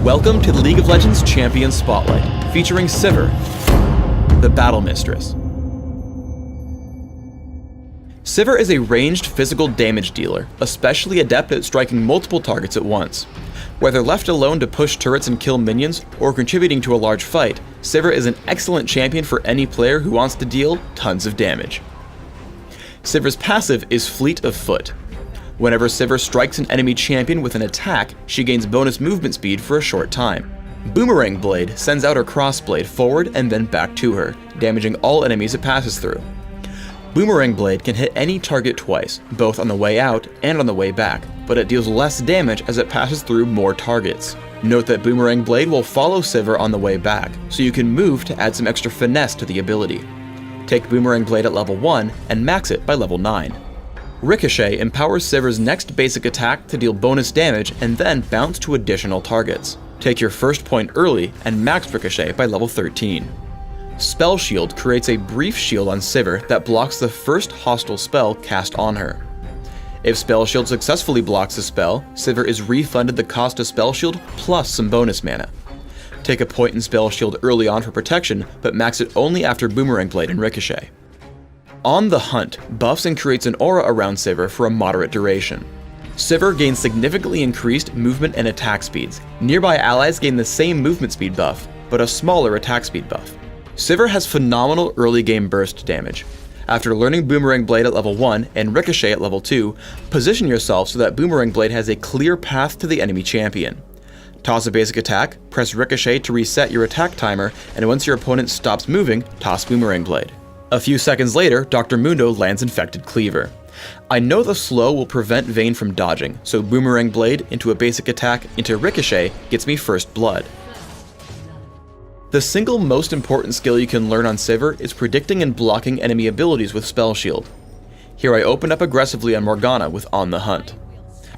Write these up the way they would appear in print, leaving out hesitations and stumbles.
Welcome to the League of Legends Champion Spotlight, featuring Sivir, the Battle Mistress. Sivir is a ranged physical damage dealer, especially adept at striking multiple targets at once. Whether left alone to push turrets and kill minions, or contributing to a large fight, Sivir is an excellent champion for any player who wants to deal tons of damage. Sivir's passive is Fleet of Foot. Whenever Sivir strikes an enemy champion with an attack, she gains bonus movement speed for a short time. Boomerang Blade sends out her crossblade forward and then back to her, damaging all enemies it passes through. Boomerang Blade can hit any target twice, both on the way out and on the way back, but it deals less damage as it passes through more targets. Note that Boomerang Blade will follow Sivir on the way back, so you can move to add some extra finesse to the ability. Take Boomerang Blade at level 1 and max it by level 9. Ricochet empowers Sivir's next basic attack to deal bonus damage and then bounce to additional targets. Take your first point early and max Ricochet by level 13. Spell Shield creates a brief shield on Sivir that blocks the first hostile spell cast on her. If Spell Shield successfully blocks a spell, Sivir is refunded the cost of Spell Shield plus some bonus mana. Take a point in Spell Shield early on for protection, but max it only after Boomerang Blade and Ricochet. On the Hunt buffs and creates an aura around Sivir for a moderate duration. Sivir gains significantly increased movement and attack speeds. Nearby allies gain the same movement speed buff, but a smaller attack speed buff. Sivir has phenomenal early game burst damage. After learning Boomerang Blade at level 1 and Ricochet at level 2, position yourself so that Boomerang Blade has a clear path to the enemy champion. Toss a basic attack, press Ricochet to reset your attack timer, and once your opponent stops moving, toss Boomerang Blade. A few seconds later, Dr. Mundo lands Infected Cleaver. I know the slow will prevent Vayne from dodging, so Boomerang Blade into a basic attack into Ricochet gets me first blood. The single most important skill you can learn on Sivir is predicting and blocking enemy abilities with Spell Shield. Here I open up aggressively on Morgana with On the Hunt.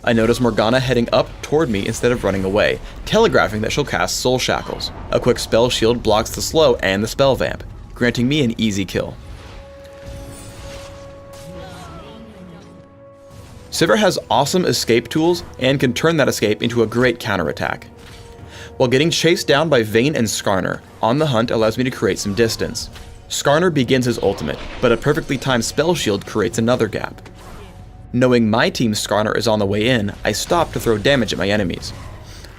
I notice Morgana heading up toward me instead of running away, telegraphing that she'll cast Soul Shackles. A quick Spell Shield blocks the slow and the Spell Vamp, granting me an easy kill. Sivir has awesome escape tools and can turn that escape into a great counterattack. While getting chased down by Vayne and Skarner, On the Hunt allows me to create some distance. Skarner begins his ultimate, but a perfectly timed Spell Shield creates another gap. Knowing my team's Skarner is on the way in, I stop to throw damage at my enemies.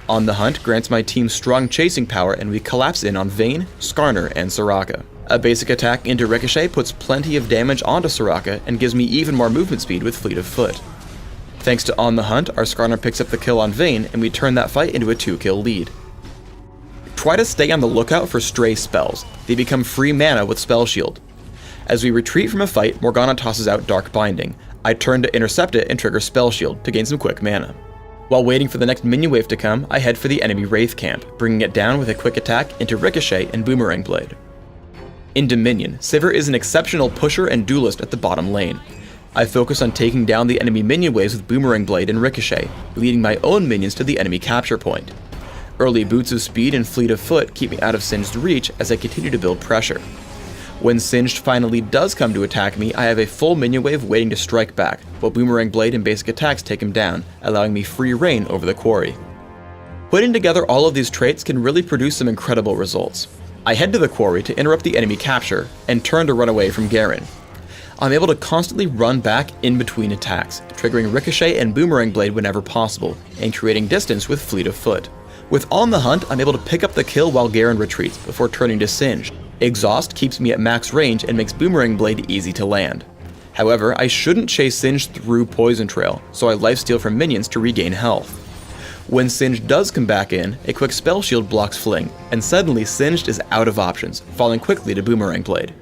On the Hunt grants my team strong chasing power and we collapse in on Vayne, Skarner, and Soraka. A basic attack into Ricochet puts plenty of damage onto Soraka and gives me even more movement speed with Fleet of Foot. Thanks to On the Hunt, our Skarner picks up the kill on Vayne and we turn that fight into a 2-kill lead. Try to stay on the lookout for stray spells. They become free mana with Spell Shield. As we retreat from a fight, Morgana tosses out Dark Binding. I turn to intercept it and trigger Spell Shield to gain some quick mana. While waiting for the next minion wave to come, I head for the enemy Wraith camp, bringing it down with a quick attack into Ricochet and Boomerang Blade. In Dominion, Sivir is an exceptional pusher and duelist at the bottom lane. I focus on taking down the enemy minion waves with Boomerang Blade and Ricochet, leading my own minions to the enemy capture point. Early boots of speed and Fleet of Foot keep me out of Singed's reach as I continue to build pressure. When Singed finally does come to attack me, I have a full minion wave waiting to strike back, while Boomerang Blade and basic attacks take him down, allowing me free reign over the quarry. Putting together all of these traits can really produce some incredible results. I head to the quarry to interrupt the enemy capture, and turn to run away from Garen. I'm able to constantly run back in between attacks, triggering Ricochet and Boomerang Blade whenever possible, and creating distance with Fleet of Foot. With On the Hunt, I'm able to pick up the kill while Garen retreats before turning to Singed. Exhaust keeps me at max range and makes Boomerang Blade easy to land. However, I shouldn't chase Singed through Poison Trail, so I lifesteal from minions to regain health. When Singed does come back in, a quick Spell Shield blocks Fling, and suddenly Singed is out of options, falling quickly to Boomerang Blade.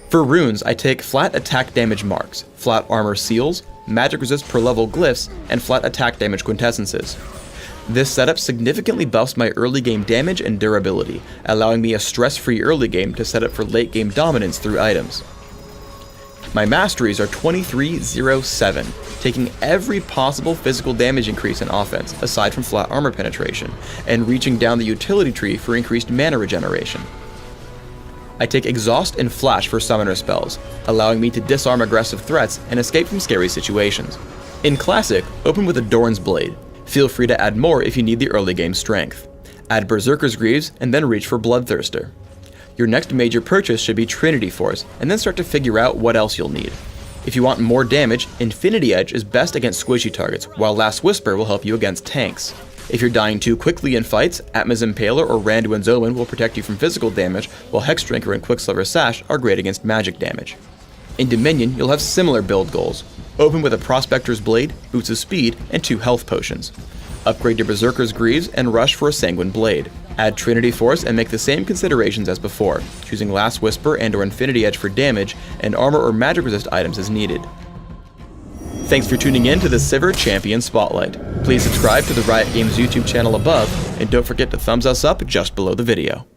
For runes, I take flat attack damage marks, flat armor seals, magic resist per level glyphs, and flat attack damage quintessences. This setup significantly buffs my early game damage and durability, allowing me a stress-free early game to set up for late game dominance through items. My masteries are 23-0-7, taking every possible physical damage increase in offense, aside from flat armor penetration, and reaching down the utility tree for increased mana regeneration. I take Exhaust and Flash for summoner spells, allowing me to disarm aggressive threats and escape from scary situations. In Classic, open with a Doran's Blade. Feel free to add more if you need the early game strength. Add Berserker's Greaves and then reach for Bloodthirster. Your next major purchase should be Trinity Force, and then start to figure out what else you'll need. If you want more damage, Infinity Edge is best against squishy targets, while Last Whisper will help you against tanks. If you're dying too quickly in fights, Atma's Impaler or Randuin's Omen will protect you from physical damage, while Hexdrinker and Quicksilver Sash are great against magic damage. In Dominion, you'll have similar build goals. Open with a Prospector's Blade, Boots of Speed, and 2 health potions. Upgrade your Berserker's Greaves and rush for a Sanguine Blade. Add Trinity Force and make the same considerations as before, choosing Last Whisper and or Infinity Edge for damage, and armor or magic resist items as needed. Thanks for tuning in to the Sivir Champion Spotlight. Please subscribe to the Riot Games YouTube channel above, and don't forget to thumbs us up just below the video.